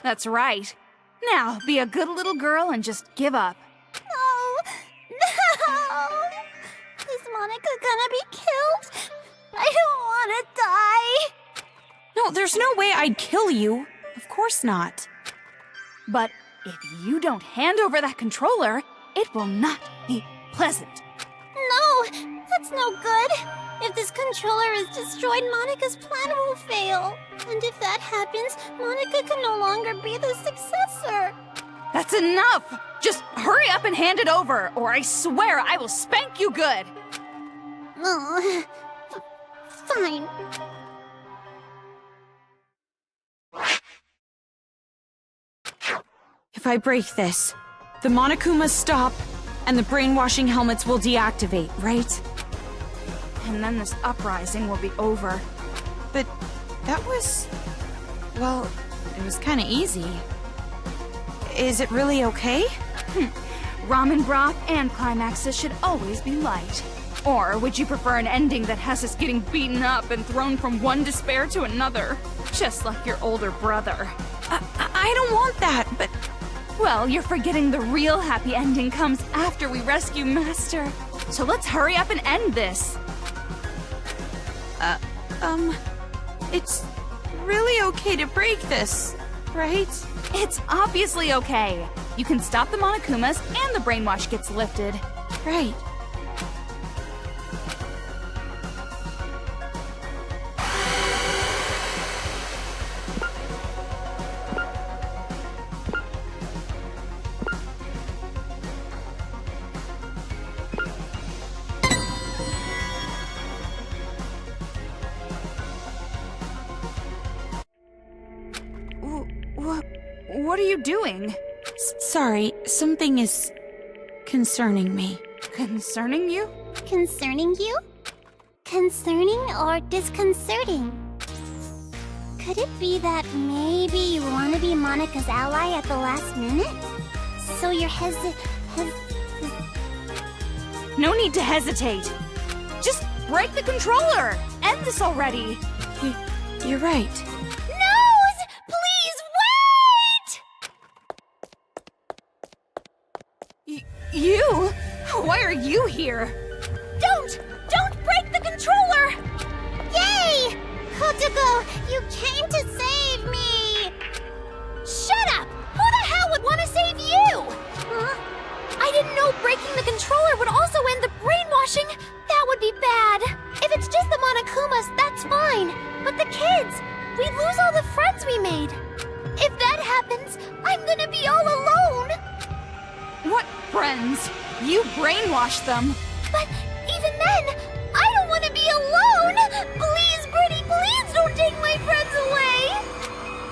That's right. Now, be a good little girl and just give up. Oh, no! Is Monica gonna be killed? I don't want to die. No, there's no way I'd kill you. Of course not. But if you don't hand over that controller, it will not be pleasant. No, that's no good. If this controller is destroyed, Monica's plan will fail. And if that happens, Monica can no longer be the successor. That's enough! Just hurry up and hand it over, or I swear I will spank you good! Oh, fine. If I break this, the Monokumas stop, and the brainwashing helmets will deactivate, right? And then this uprising will be over. But that was... well, it was kinda easy. Is it really okay? Ramen broth and climaxes should always be light. Or would you prefer an ending that has us getting beaten up and thrown from one despair to another? Just like your older brother. I don't want that, but... Well, you're forgetting the real happy ending comes after we rescue Master. So let's hurry up and end this. It's really okay to break this, right? It's obviously okay. You can stop the Monokumas and the brainwash gets lifted. Right. What are you doing? Sorry, something is concerning me. Concerning you? Concerning you? Concerning or disconcerting? Could it be that maybe you want to be Monica's ally at the last minute? So you're No need to hesitate. Just break the controller. End this already. You're right. Nose! Please wait! You? Why are you here? Don't break the controller! Yay! Kotoko, you came to save me! Shut up! Who the hell would want to save you? Huh? I didn't know breaking the controller would also end the brainwashing. That would be bad. If it's just the Monokumas, that's fine. But the kids, we'd lose all the friends we made. If that happens, I'm gonna be all alone. What friends? You brainwashed them. But even then, I don't want to be alone! Please, Pretty, please don't take my friends away!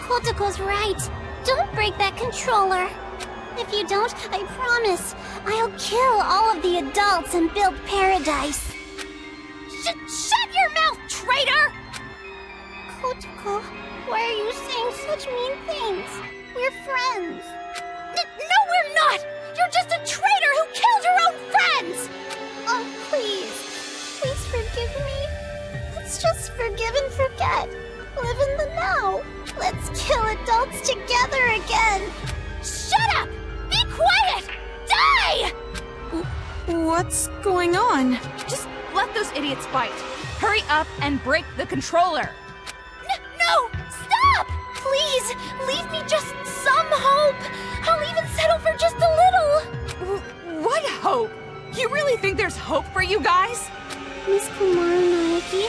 Kotoko's right. Don't break that controller. If you don't, I promise, I'll kill all of the adults and build paradise. Shut your mouth, traitor! Kotoko, why are you saying such mean things? We're friends. No, we're not! You're just a traitor who killed her own friends! Oh, please. Please forgive me. Let's just forgive and forget. Live in the now. Let's kill adults together again. Shut up! Be quiet! Die! What's going on? Just let those idiots fight. Hurry up and break the controller. No! Stop! Please, leave me just some hope. I'll even settle for just a little. What hope? You really think there's hope for you guys? Miss Kumaru Naoki,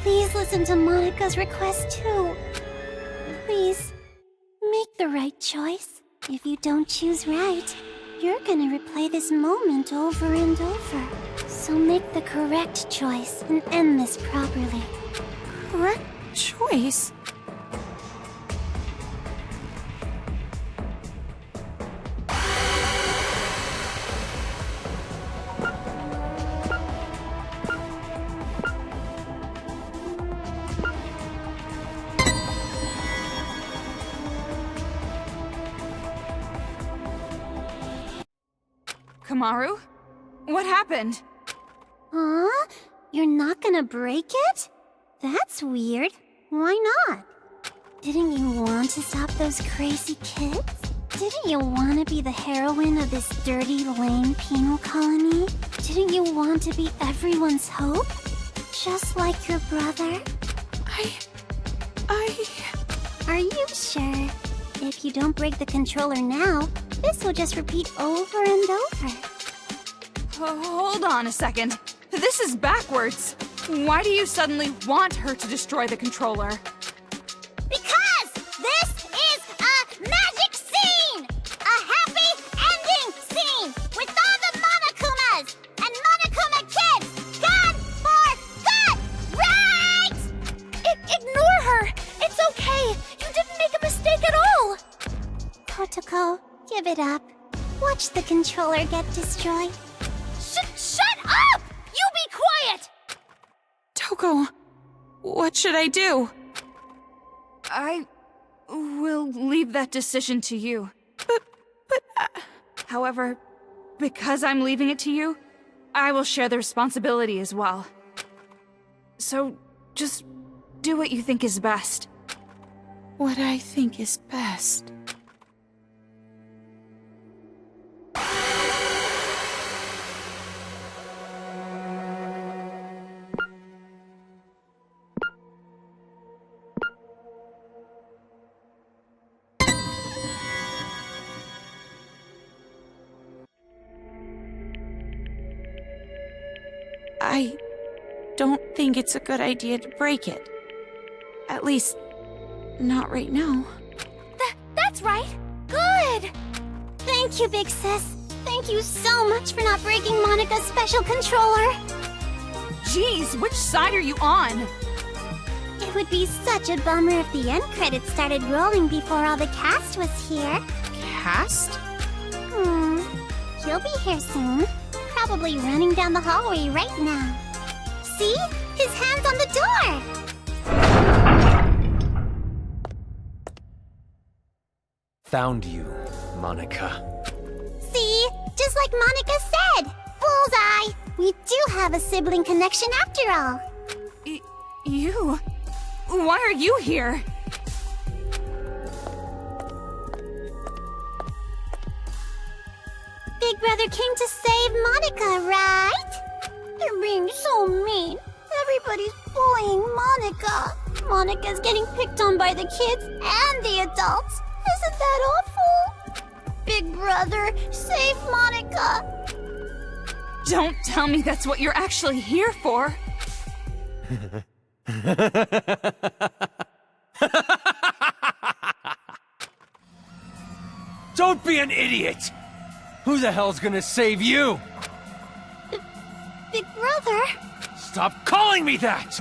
please listen to Monika's request too. Please, make the right choice. If you don't choose right, you're gonna replay this moment over and over. So make the correct choice and end this properly. Correct choice? Kamaru? What happened? Huh? You're not gonna break it? That's weird. Why not? Didn't you want to stop those crazy kids? Didn't you want to be the heroine of this dirty, lame penal colony? Didn't you want to be everyone's hope? Just like your brother? Are you sure? If you don't break the controller now, this will just repeat over and over. Hold on a second. This is backwards. Why do you suddenly want her to destroy the controller? Because this is a magic scene! A happy ending scene! With all the Monokumas and Monokuma kids gone for good! Right? Ignore her! It's okay! You didn't make a mistake at all! Kotoko, give it up. Watch the controller get destroyed. Shut up! You be quiet! Toko, what should I do? I will leave that decision to you. However, because I'm leaving it to you, I will share the responsibility as well. So, just do what you think is best. What I think is best. I don't think it's a good idea to break it. At least, not right now. That's right. Good. Thank you, Big Sis. Thank you so much for not breaking Monika's special controller. Jeez, which side are you on? It would be such a bummer if the end credits started rolling before all the cast was here. Cast? He'll be here soon. Probably running down the hallway right now. See? His hand's on the door! Found you, Monika. See? Just like Monika said! Bullseye! We do have a sibling connection after all. You? Why are you here? Big Brother came to save Monika, right? They're being so mean. Everybody's bullying Monika. Monika's getting picked on by the kids and the adults. Isn't that awful? Big Brother, save Monika. Don't tell me that's what you're actually here for. Don't be an idiot! Who the hell's gonna save you? Big Brother? Stop calling me that!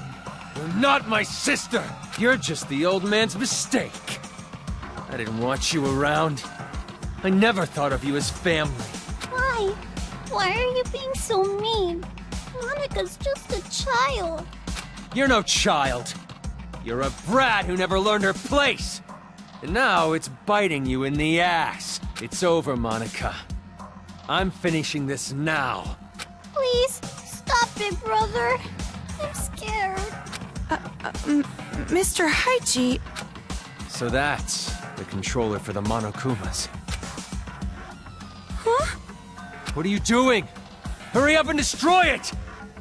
You're not my sister! You're just the old man's mistake. I didn't want you around. I never thought of you as family. Why? Why are you being so mean? Monika's just a child. You're no child. You're a brat who never learned her place. And now it's biting you in the ass. It's over, Monika. I'm finishing this now. Please, stop, Big Brother. I'm scared. Mr. Haichi... So that's the controller for the Monokumas. Huh? What are you doing? Hurry up and destroy it!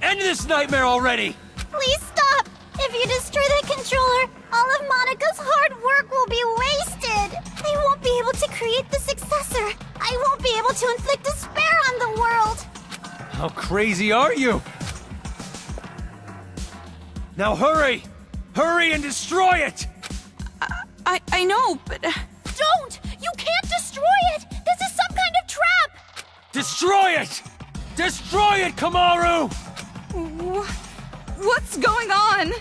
End this nightmare already! Please stop! If you destroy that controller, all of Monika's hard work will be wasted! They won't be able to create the successor! I won't be able to inflict despair on the world! How crazy are you? Now hurry! Hurry and destroy it! I know, but... Don't! You can't destroy it! This is some kind of trap! Destroy it! Destroy it, Kamaru! What's going on?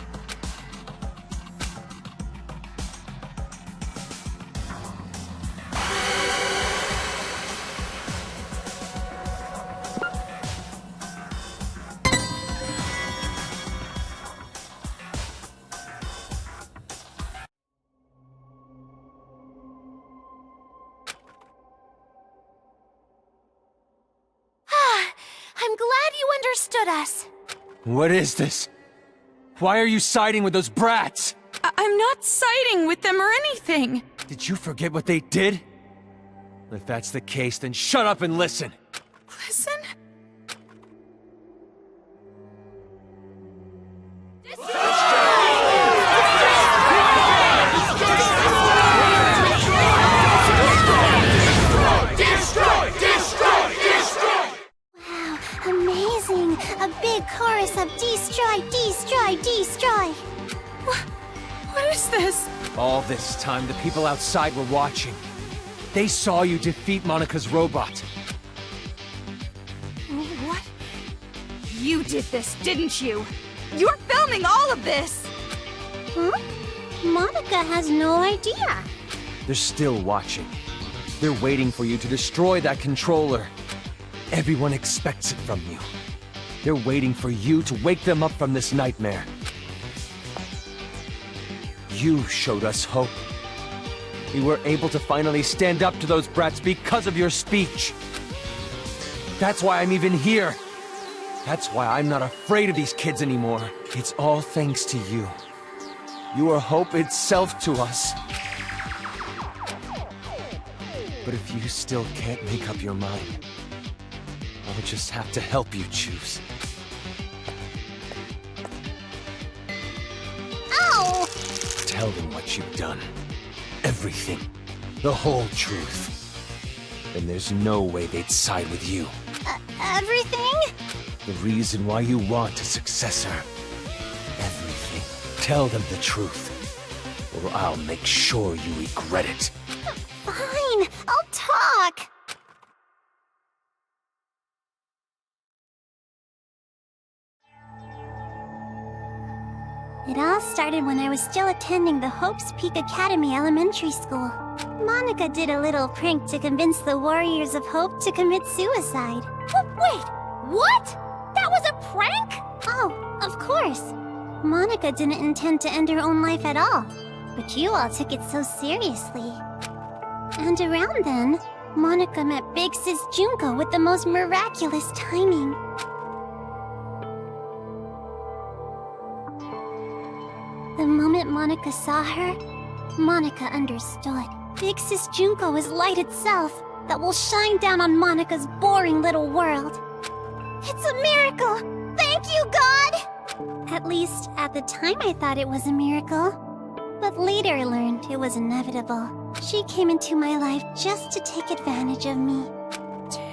I'm glad you understood us. What is this? Why are you siding with those brats? I'm not siding with them or anything. Did you forget what they did? If that's the case, then shut up and listen. Listen? Wow, amazing! A big chorus of destroy, destroy, destroy! What is this? All this time, the people outside were watching. They saw you defeat Monika's robot. What? You did this, didn't you? You're filming all of this! Huh? Monika has no idea. They're still watching. They're waiting for you to destroy that controller. Everyone expects it from you. They're waiting for you to wake them up from this nightmare. You showed us hope. We were able to finally stand up to those brats because of your speech. That's why I'm even here. That's why I'm not afraid of these kids anymore. It's all thanks to you. You are hope itself to us. But if you still can't make up your mind, I'll just have to help you choose. Ow! Tell them what you've done. Everything. The whole truth. Then there's no way they'd side with you. Everything? The reason why you want a successor. Everything. Tell them the truth. Or I'll make sure you regret it. Fine, I'll talk. It all started when I was still attending the Hope's Peak Academy Elementary School. Monika did a little prank to convince the Warriors of Hope to commit suicide. Wait, what? That was a prank? Oh, of course. Monika didn't intend to end her own life at all, but you all took it so seriously. And around then, Monika met Big Sis Junko with the most miraculous timing. The moment Monika saw her, Monika understood. Big Sis Junko is light itself that will shine down on Monika's boring little world. It's a miracle! Thank you, God! At least, at the time I thought it was a miracle. But later I learned it was inevitable. She came into my life just to take advantage of me.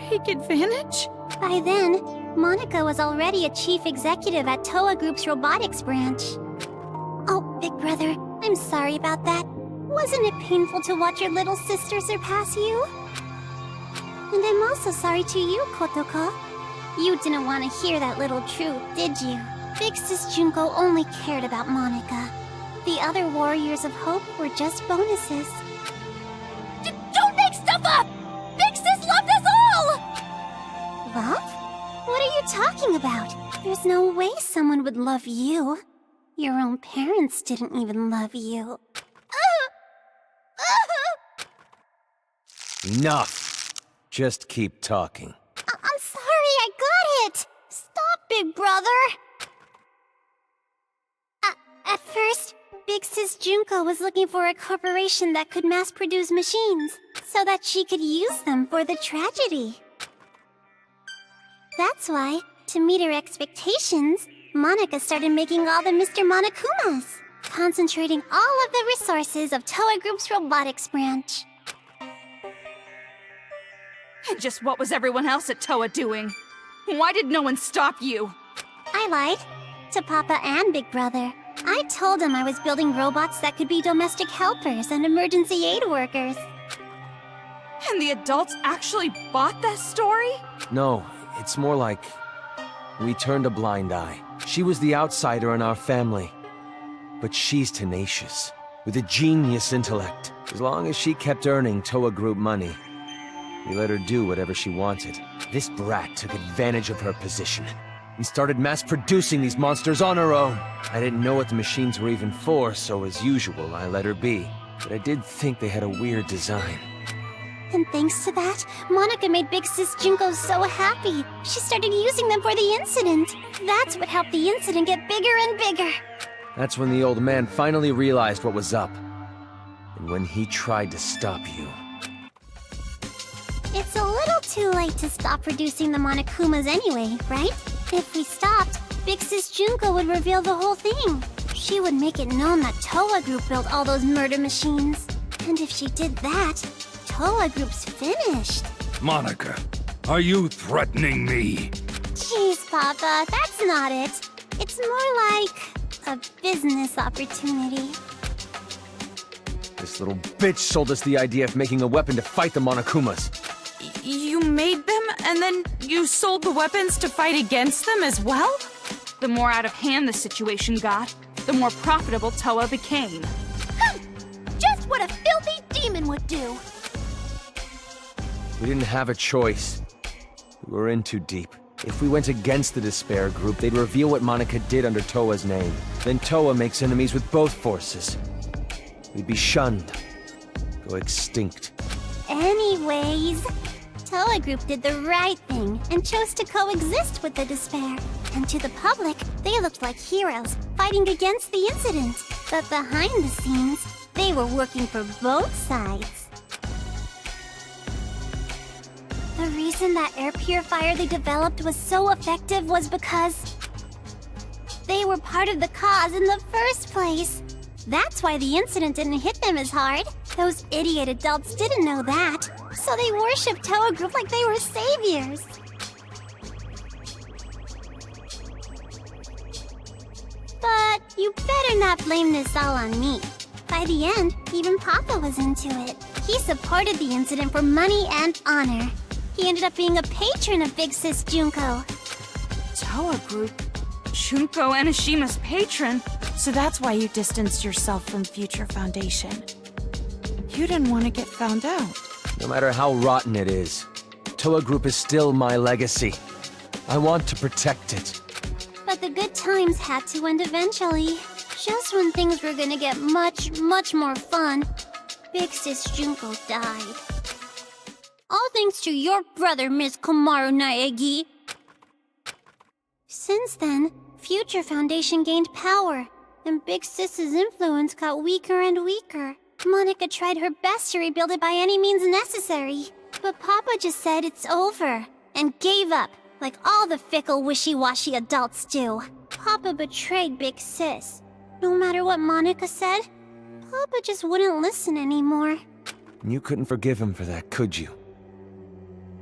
Take advantage? By then, Monika was already a chief executive at Towa Group's robotics branch. Oh, big brother, I'm sorry about that. Wasn't it painful to watch your little sister surpass you? And I'm also sorry to you, Kotoko. You didn't want to hear that little truth, did you? Big Sis Junko only cared about Monika. The other Warriors of Hope were just bonuses. Don't make stuff up! Big Sis loved us all! Love? What are you talking about? There's no way someone would love you. Your own parents didn't even love you. Enough! Just keep talking. I'm sorry, I got it! Stop, big brother! At first, Big Sis Junko was looking for a corporation that could mass-produce machines, so that she could use them for the tragedy. That's why, to meet her expectations, Monika started making all the Mr. Monokumas, concentrating all of the resources of Towa Group's robotics branch. And just what was everyone else at Towa doing? Why did no one stop you? I lied. To Papa and Big Brother. I told him I was building robots that could be domestic helpers and emergency aid workers. And the adults actually bought that story? No, it's more like we turned a blind eye. She was the outsider in our family. But she's tenacious, with a genius intellect. As long as she kept earning Towa Group money, we let her do whatever she wanted. This brat took advantage of her position and started mass-producing these monsters on her own. I didn't know what the machines were even for, so as usual, I let her be. But I did think they had a weird design. And thanks to that, Monika made Big Sis Junko so happy. She started using them for the incident. That's what helped the incident get bigger and bigger. That's when the old man finally realized what was up. And when he tried to stop you. It's a little too late to stop producing the Monokumas anyway, right? If we stopped, Big Sis Junko would reveal the whole thing. She would make it known that Towa Group built all those murder machines. And if she did that, Towa Group's finished. Monica, are you threatening me? Jeez, Papa, that's not it. It's more like a business opportunity. This little bitch sold us the idea of making a weapon to fight the Monokumas. You made them, and then you sold the weapons to fight against them as well? The more out of hand the situation got, the more profitable Towa became. Just what a filthy demon would do. We didn't have a choice. We were in too deep. If we went against the Despair Group, they'd reveal what Monica did under Towa's name. Then Towa makes enemies with both forces. We'd be shunned. Go extinct. Anyways, Towa Group did the right thing and chose to coexist with the Despair. And to the public, they looked like heroes, fighting against the incident. But behind the scenes, they were working for both sides. The reason that air purifier they developed was so effective was because they were part of the cause in the first place. That's why the incident didn't hit them as hard. Those idiot adults didn't know that, so they worshipped Towa Group like they were saviors. But you better not blame this all on me. By the end, even Papa was into it. He supported the incident for money and honor. He ended up being a patron of Big Sis Junko. Towa Group? Junko Enishima's patron? So that's why you distanced yourself from Future Foundation. You didn't want to get found out. No matter how rotten it is, Towa Group is still my legacy. I want to protect it. But the good times had to end eventually. Just when things were gonna get much, much more fun, Big Sis Junko died. All thanks to your brother, Miss Komaru Naegi. Since then, Future Foundation gained power, and Big Sis's influence got weaker and weaker. Monica tried her best to rebuild it by any means necessary, but Papa just said it's over, and gave up, like all the fickle, wishy-washy adults do. Papa betrayed Big Sis. No matter what Monica said, Papa just wouldn't listen anymore. You couldn't forgive him for that, could you?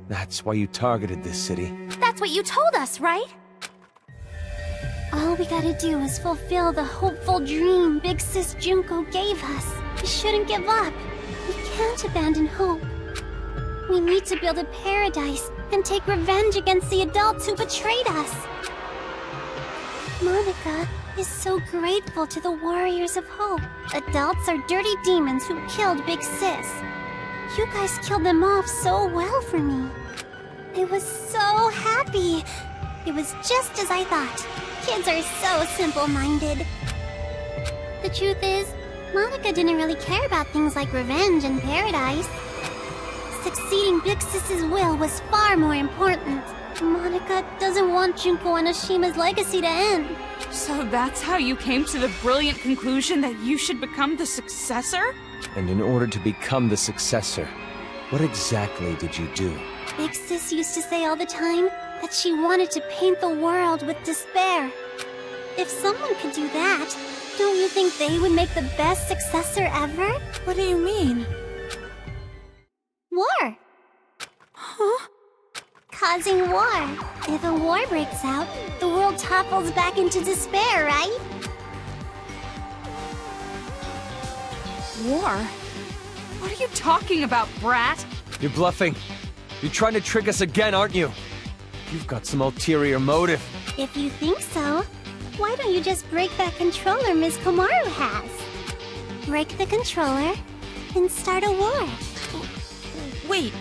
That's why you targeted this city. That's what you told us, right? All we gotta do is fulfill the hopeful dream Big Sis Junko gave us. We shouldn't give up. We can't abandon hope. We need to build a paradise and take revenge against the adults who betrayed us. Monica is so grateful to the Warriors of Hope. Adults are dirty demons who killed Big Sis. You guys killed them off so well for me. I was so happy. It was just as I thought. Kids are so simple-minded. The truth is, Monica didn't really care about things like revenge and paradise. Succeeding Big Sis's will was far more important. Monica doesn't want Junko Enishima's legacy to end. So that's how you came to the brilliant conclusion that you should become the successor? And in order to become the successor, what exactly did you do? Big Sis used to say all the time that she wanted to paint the world with despair. If someone could do that, don't you think they would make the best successor ever? What do you mean? War. Huh? Causing war. If a war breaks out, the world topples back into despair, right? War? What are you talking about, brat? You're bluffing. You're trying to trick us again, aren't you? You've got some ulterior motive. If you think so, why don't you just break that controller Ms. Komaru has? Break the controller and start a war. Wait,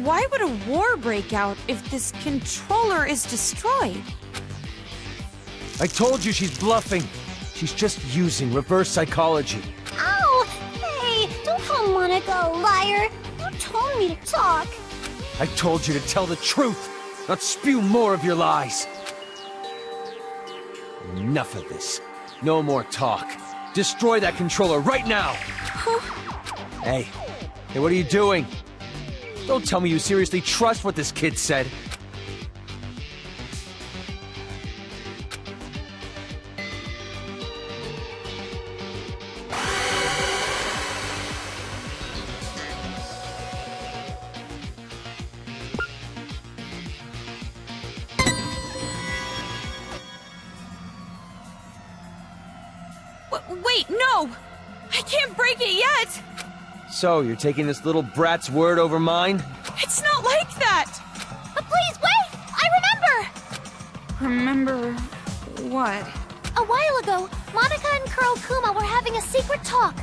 why would a war break out if this controller is destroyed? I told you she's bluffing. She's just using reverse psychology. Ow! Hey, don't call Monica a liar. You told me to talk. I told you to tell the truth, not spew more of your lies. Enough of this. No more talk. Destroy that controller right now! Hey, what are you doing? Don't tell me you seriously trust what this kid said. Wait, no! I can't break it yet! So, you're taking this little brat's word over mine? It's not like that! Please, wait! I remember! Remember what? A while ago, Monica and Kurokuma were having a secret talk.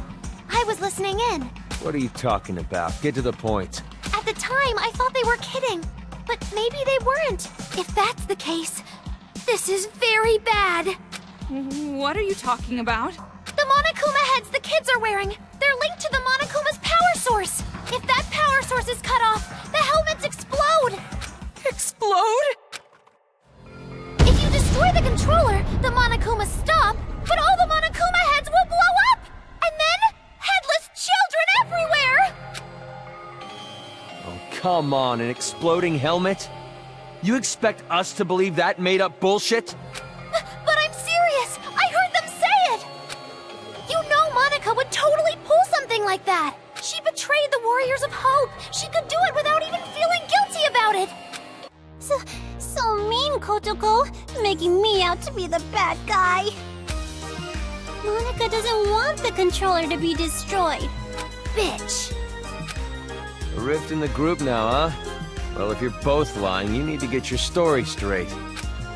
I was listening in. What are you talking about? Get to the point. At the time, I thought they were kidding. But maybe they weren't. If that's the case, this is very bad. What are you talking about? The Monokuma heads the kids are wearing. They're linked to the Monokuma's power source. If that power source is cut off, the helmets explode. Explode? If you destroy the controller, the Monokumas stop, but all the Monokuma heads will blow up! And then, headless children everywhere! Oh, come on, an exploding helmet? You expect us to believe that made-up bullshit? But I'm serious! I heard them say it! You know Monica would totally pull something like that! She betrayed the Warriors of Hope! She could do it without even feeling guilty about it! So mean, Kotoko, making me out to be the bad guy. Monica doesn't want the controller to be destroyed. Bitch. A rift in the group now, huh? Well, if you're both lying, you need to get your story straight.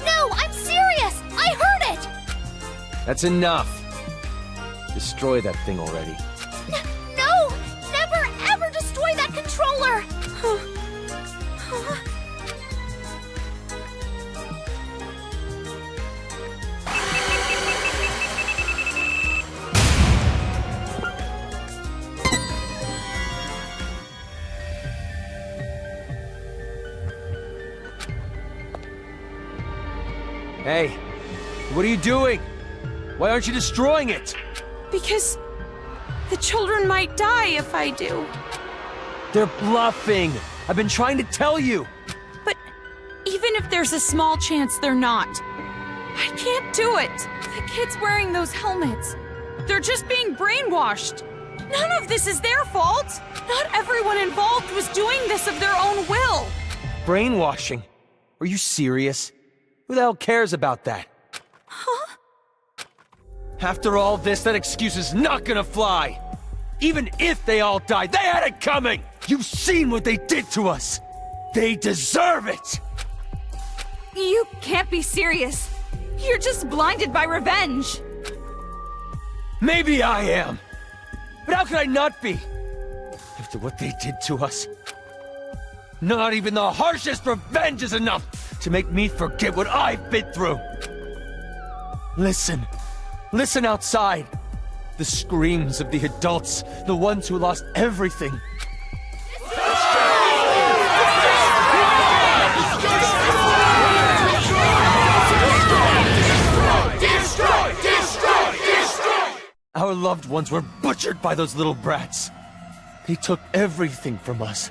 No, I'm serious! I heard it! That's enough! Destroy that thing already. No! Never ever destroy that controller! Hey, what are you doing? Why aren't you destroying it? Because the children might die if I do. They're bluffing! I've been trying to tell you! But even if there's a small chance they're not, I can't do it. The kids wearing those helmets, they're just being brainwashed. None of this is their fault. Not everyone involved was doing this of their own will. Brainwashing? Are you serious? Who the hell cares about that? Huh? After all this, that excuse is not gonna fly! Even if they all died, they had it coming! You've seen what they did to us! They deserve it! You can't be serious. You're just blinded by revenge. Maybe I am. But how could I not be? After what they did to us. Not even the harshest revenge is enough to make me forget what I've been through. Listen. Listen outside. The screams of the adults, the ones who lost everything. Our loved ones were butchered by those little brats. They took everything from us.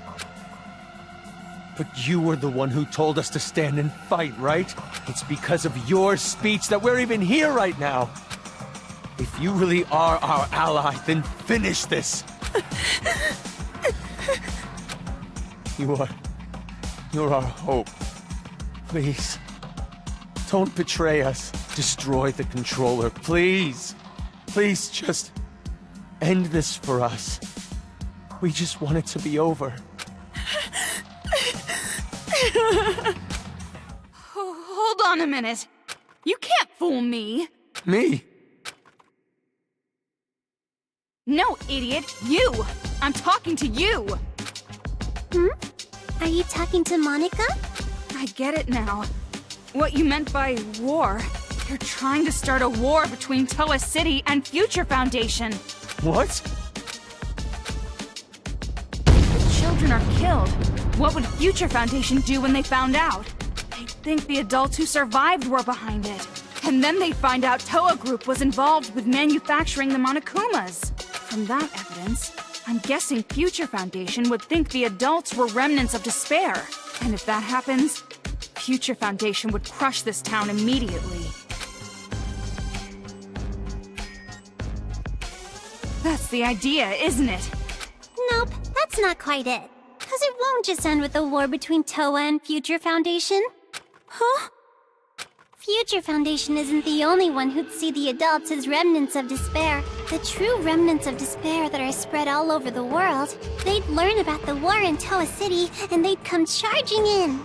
But you were the one who told us to stand and fight, right? It's because of your speech that we're even here right now. If you really are our ally, then finish this. You're our hope. Please, don't betray us. Destroy the controller, please. Please just end this for us. We just want it to be over. Hold on a minute. You can't fool me. Me? No, idiot. You. I'm talking to you. Are you talking to Monica? I get it now. What you meant by war. You're trying to start a war between Towa City and Future Foundation. What? If the children are killed, what would Future Foundation do when they found out? They'd think the adults who survived were behind it. And then they'd find out Towa Group was involved with manufacturing the Monokumas. From that evidence, I'm guessing Future Foundation would think the adults were remnants of despair. And if that happens, Future Foundation would crush this town immediately. That's the idea, isn't it? Nope, that's not quite it. Because it won't just end with a war between Towa and Future Foundation. Huh? Future Foundation isn't the only one who'd see the adults as remnants of despair. The true remnants of despair that are spread all over the world. They'd learn about the war in Towa City, and they'd come charging in.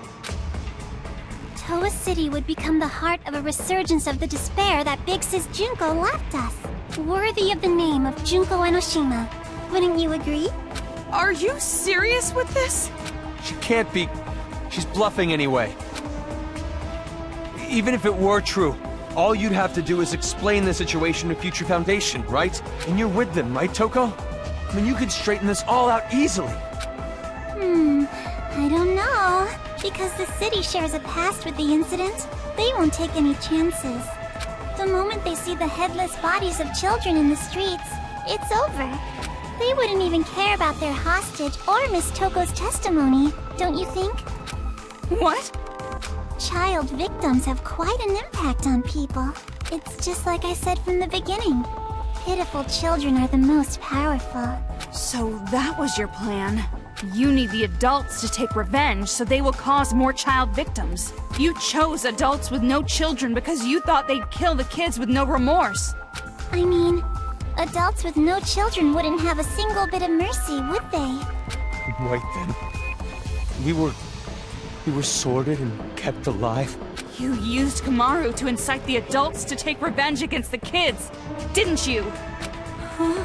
Towa City would become the heart of a resurgence of the despair that Big Sis Junko left us. Worthy of the name of Junko Enoshima. Wouldn't you agree? Are you serious with this? She can't be. She's bluffing anyway. Even if it were true, all you'd have to do is explain the situation to Future Foundation, right? And you're with them, right, Toko? I mean, you could straighten this all out easily. I don't know. Because the city shares a past with the incident, they won't take any chances. The moment they see the headless bodies of children in the streets, it's over. They wouldn't even care about their hostage or Miss Toko's testimony, don't you think? What? Child victims have quite an impact on people. It's just like I said from the beginning. Pitiful children are the most powerful. So that was your plan. You need the adults to take revenge so they will cause more child victims. You chose adults with no children because you thought they'd kill the kids with no remorse. I mean, adults with no children wouldn't have a single bit of mercy, would they? Wait then. We were sorted and kept alive? You used Kamaru to incite the adults to take revenge against the kids, didn't you? Huh?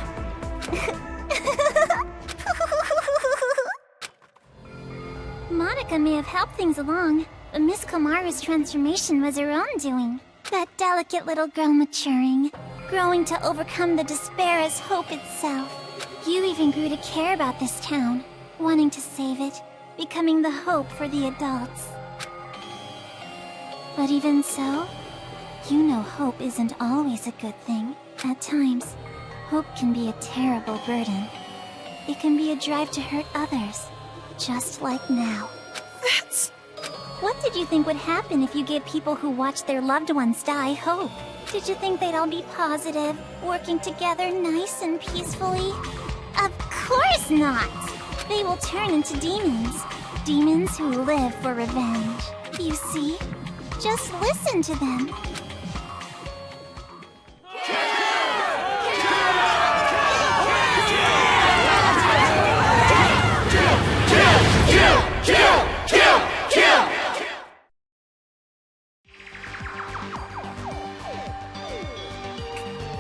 Monica may have helped things along, but Miss Kamaru's transformation was her own doing. That delicate little girl maturing, growing to overcome the despair as hope itself. You even grew to care about this town, wanting to save it, becoming the hope for the adults. But even so, you know hope isn't always a good thing. At times, hope can be a terrible burden. It can be a drive to hurt others, just like now. That's... What did you think would happen if you gave people who watched their loved ones die hope? Did you think they'd all be positive, working together nice and peacefully? Of course not! They will turn into demons. Demons who live for revenge. You see? Just listen to them.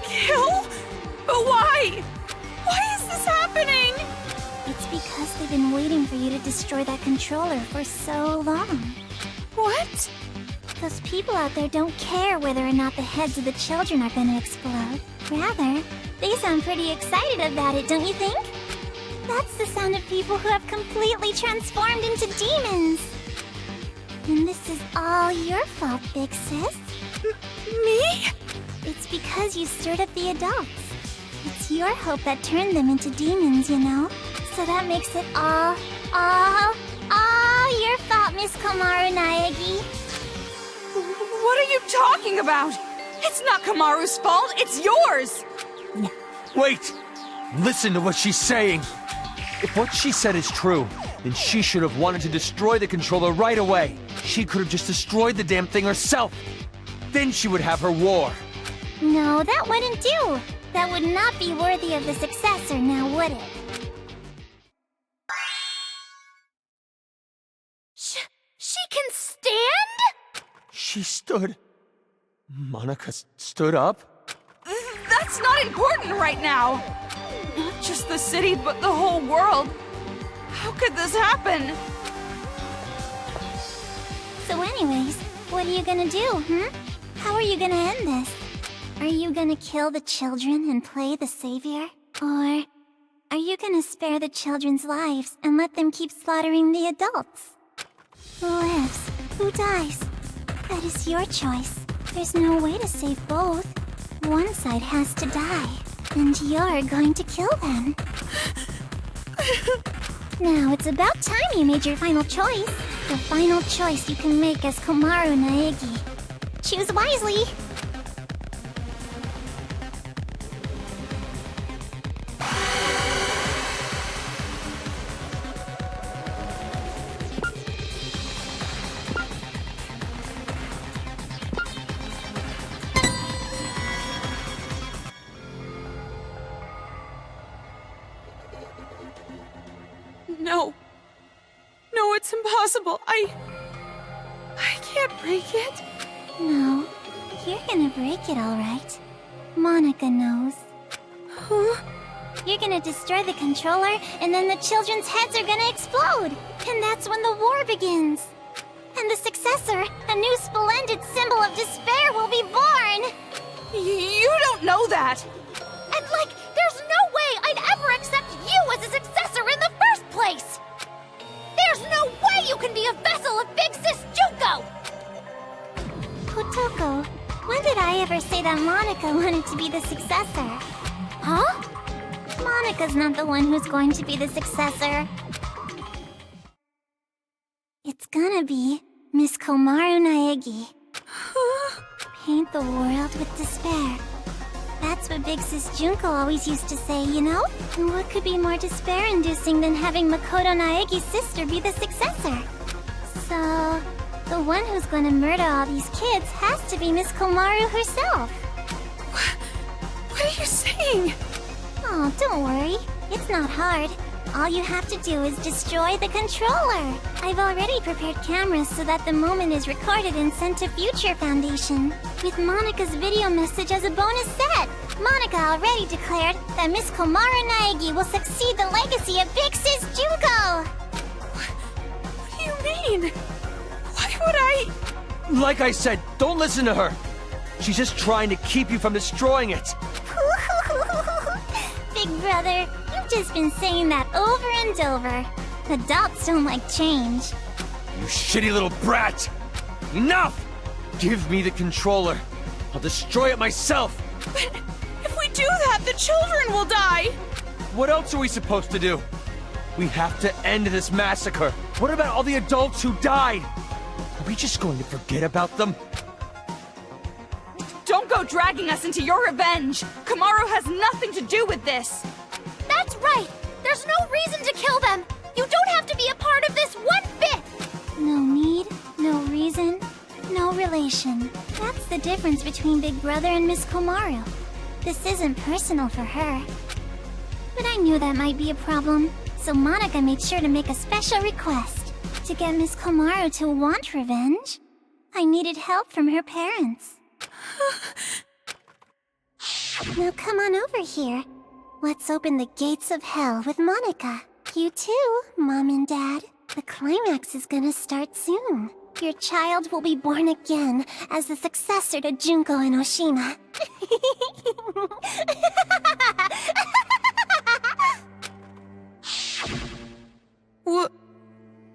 Kill? But why? Why is this happening? It's because they've been waiting for you to destroy that controller for so long. What? Those people out there don't care whether or not the heads of the children are gonna explode. Rather, they sound pretty excited about it, don't you think? That's the sound of people who have completely transformed into demons. And this is all your fault, Big Sis. Me? It's because you stirred up the adults. It's your hope that turned them into demons, you know? So that makes it all your fault, Miss Komaru Naegi. What are you talking about? It's not Kamaru's fault, it's yours! Wait! Listen to what she's saying! If what she said is true, then she should have wanted to destroy the controller right away. She could have just destroyed the damn thing herself. Then she would have her war. No, that wouldn't do. That would not be worthy of the successor, now would it? She can stand? She stood. Monica stood up? That's not important right now. Not just the city, but the whole world. How could this happen? So anyways, what are you gonna do, How are you gonna end this? Are you gonna kill the children and play the savior? Or are you gonna spare the children's lives and let them keep slaughtering the adults? Who lives? Who dies? That is your choice. There's no way to save both. One side has to die, and you're going to kill them. Now, it's about time you made your final choice. The final choice you can make as Komaru Naegi. Choose wisely. No. No, it's impossible. I can't break it. No, you're gonna break it all right. Monica knows. Huh? You're gonna destroy the controller, and then the children's heads are gonna explode. And that's when the war begins. And the successor, a new splendid symbol of despair, will be born. You don't know that! And there's no way I'd ever accept you as a successor in the first place! There's no way you can be a vessel of Big Sis Junko! Kotoko, when did I ever say that Monica wanted to be the successor? Huh? Monica's not the one who's going to be the successor. It's gonna be Miss Komaru Naegi. Paint the world with despair. That's what Big Sis Junko always used to say, you know? And what could be more despair-inducing than having Makoto Naegi's sister be the successor? So, the one who's gonna murder all these kids has to be Miss Komaru herself. What are you saying? Oh, don't worry. It's not hard. All you have to do is destroy the controller. I've already prepared cameras so that the moment is recorded and sent to Future Foundation, with Monica's video message as a bonus set. Monica already declared that Miss Komaru Naegi will succeed the legacy of Big Sis Junko. What do you mean? Why would I? Like I said, don't listen to her. She's just trying to keep you from destroying it. Big brother, you've just been saying that over and over. Adults don't like change. You shitty little brat! Enough! Give me the controller. I'll destroy it myself. But if we do that, the children will die! What else are we supposed to do? We have to end this massacre. What about all the adults who died? Are we just going to forget about them? Don't go dragging us into your revenge! Komaru has nothing to do with this! That's right! There's no reason to kill them! You don't have to be a part of this one bit! No need, no reason, no relation. That's the difference between Big Brother and Miss Komaru. This isn't personal for her. But I knew that might be a problem, so Monica made sure to make a special request. To get Miss Komaru to want revenge, I needed help from her parents. Now come on over here. Let's open the gates of hell with Monica. You too, Mom and Dad. The climax is gonna start soon. Your child will be born again as the successor to Junko and Oshima.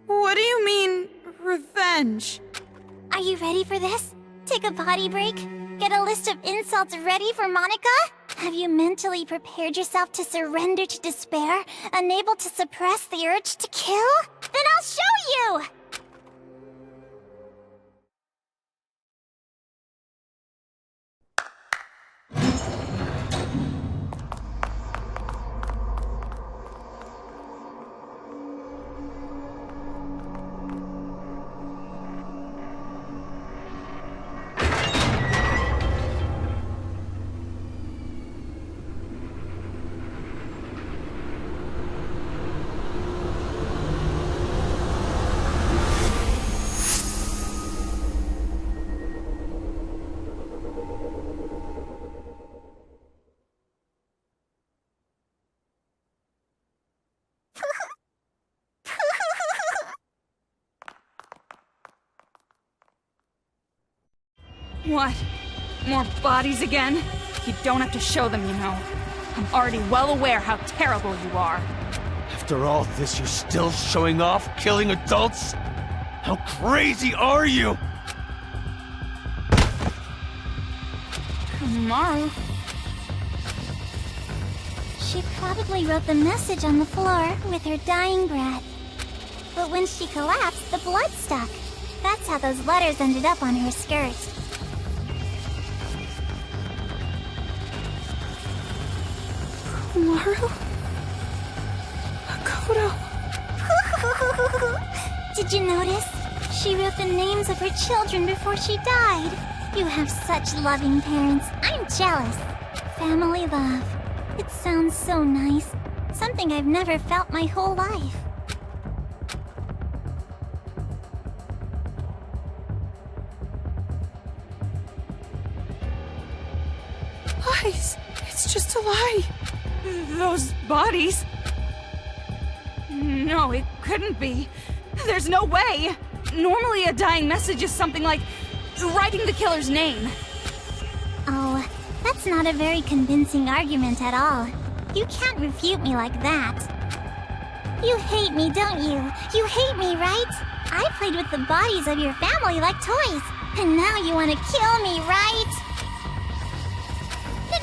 What do you mean, revenge? Are you ready for this? Take a potty break? Get a list of insults ready for Monica? Have you mentally prepared yourself to surrender to despair, unable to suppress the urge to kill? Then I'll show you! What? More bodies again? You don't have to show them, you know. I'm already well aware how terrible you are. After all this, you're still showing off, killing adults? How crazy are you? Maru. She probably wrote the message on the floor with her dying breath. But when she collapsed, the blood stuck. That's how those letters ended up on her skirt. Maru? Makoto? Did you notice? She wrote the names of her children before she died. You have such loving parents. I'm jealous. Family love. It sounds so nice. Something I've never felt my whole life. Lies! It's just a lie! Those bodies... No, it couldn't be. There's no way! Normally a dying message is something like writing the killer's name. Oh, that's not a very convincing argument at all. You can't refute me like that. You hate me, don't you? You hate me, right? I played with the bodies of your family like toys. And now you want to kill me, right?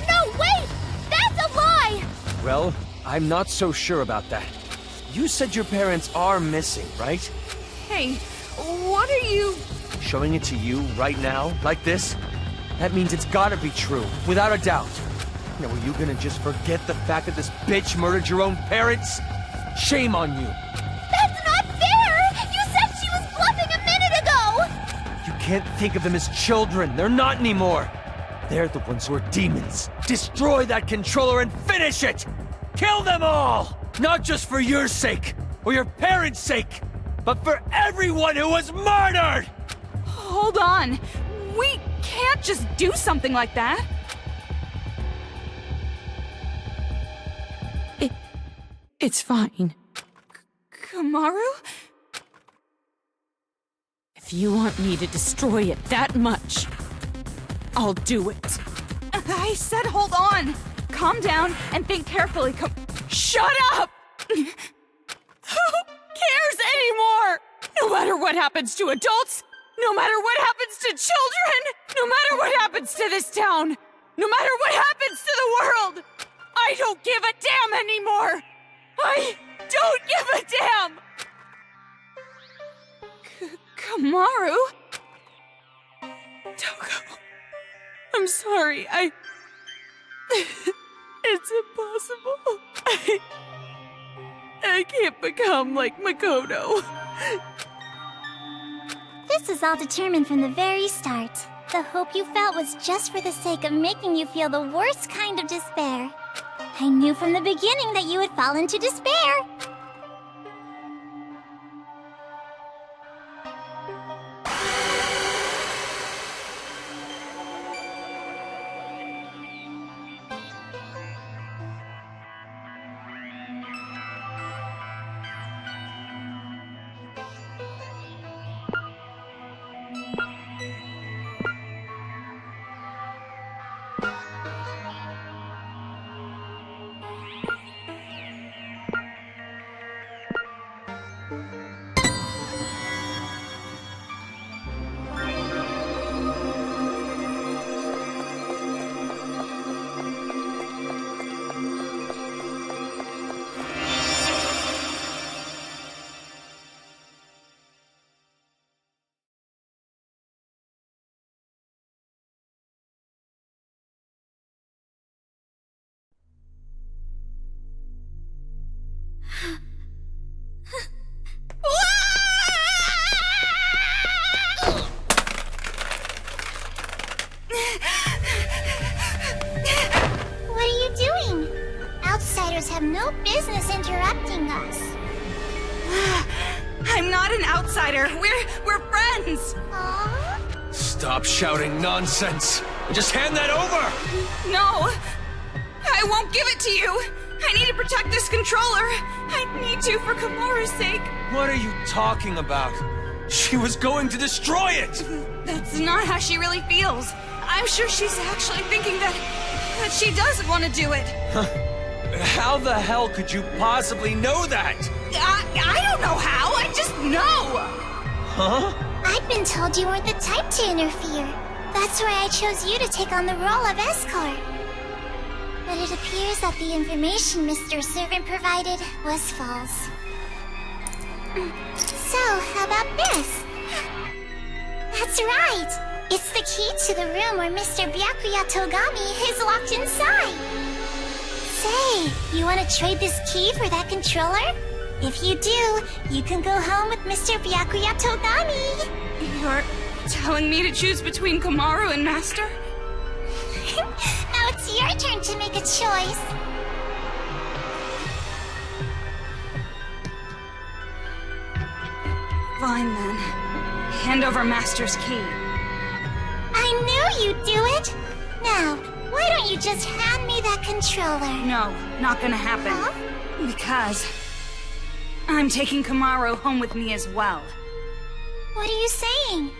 No, wait! That's a lie! Well, I'm not so sure about that. You said your parents are missing, right? Hey, what are you... Showing it to you right now, like this? That means it's gotta be true, without a doubt. Now, are you gonna just forget the fact that this bitch murdered your own parents? Shame on you! That's not fair! You said she was bluffing a minute ago! You can't think of them as children. They're not anymore. They're the ones who are demons. Destroy that controller and finish it! Kill them all! Not just for your sake, or your parents' sake, but for everyone who was murdered! Hold on. We can't just do something like that. It's fine. Kamaru? If you want me to destroy it that much, I'll do it. I said hold on. Calm down and think carefully. Shut up! Who cares anymore? No matter what happens to adults, no matter what happens to children, no matter what happens to this town, no matter what happens to the world, I don't give a damn anymore! I don't give a damn! Kamaru? Toko, I'm sorry, it's impossible. I can't become like Makoto. This is all determined from the very start. The hope you felt was just for the sake of making you feel the worst kind of despair. I knew from the beginning that you would fall into despair. What are you doing? Outsiders have no business interrupting us. I'm not an outsider. We're friends. Aww. Stop shouting nonsense! And just hand that over! No. I won't give it to you. I need to protect this controller. I need to for Kamaru's sake. What are you talking about? She was going to destroy it! That's not how she really feels. I'm sure she's actually thinking that she doesn't want to do it. How the hell could you possibly know that? I don't know how. I just know. Huh? I've been told you weren't the type to interfere. That's why I chose you to take on the role of escort. But it appears that the information Mr. Servant provided was false. So, how about this? That's right! It's the key to the room where Mr. Byakuya Togami is locked inside! Say, you want to trade this key for that controller? If you do, you can go home with Mr. Byakuya Togami! You're telling me to choose between Kamaru and Master? Now it's your turn to make a choice. Fine then. Hand over Master's key. I knew you'd do it! Now, why don't you just hand me that controller? No, not gonna happen. Huh? Because I'm taking Kamaru home with me as well. What are you saying?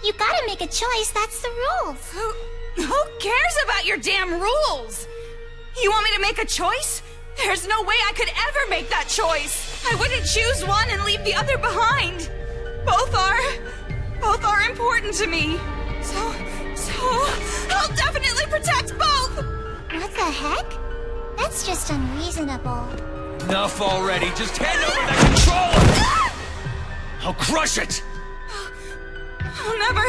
You gotta make a choice, that's the rules. Who cares about your damn rules? You want me to make a choice? There's no way I could ever make that choice. I wouldn't choose one and leave the other behind. Both are important to me. So I'll definitely protect both. What the heck? That's just unreasonable. Enough already. Just hand over that controller! I'll crush it! I'll never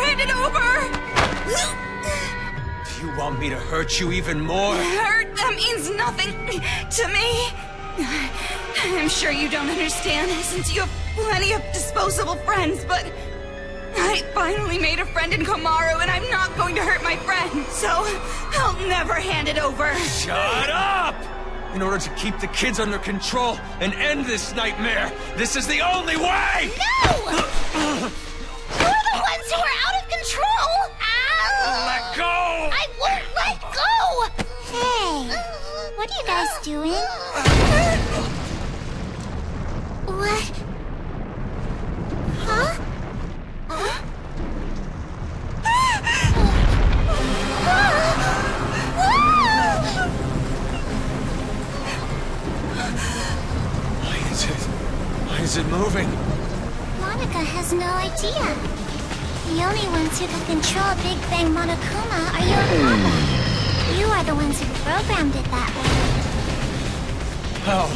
hand it over! Do you want me to hurt you even more? Hurt? That means nothing to me. I'm sure you don't understand since you have plenty of disposable friends, but I finally made a friend in Kamaru and I'm not going to hurt my friend, so I'll never hand it over. Shut up! In order to keep the kids under control and end this nightmare, this is the only way! No! You're the ones who are out of control! Ow! Let go! I won't let go! Hey, what are you guys doing? What? Huh? Why is it moving? Monica has no idea. The only ones who can control Big Bang Monokuma are you and Papa. You are the ones who programmed it that way. How?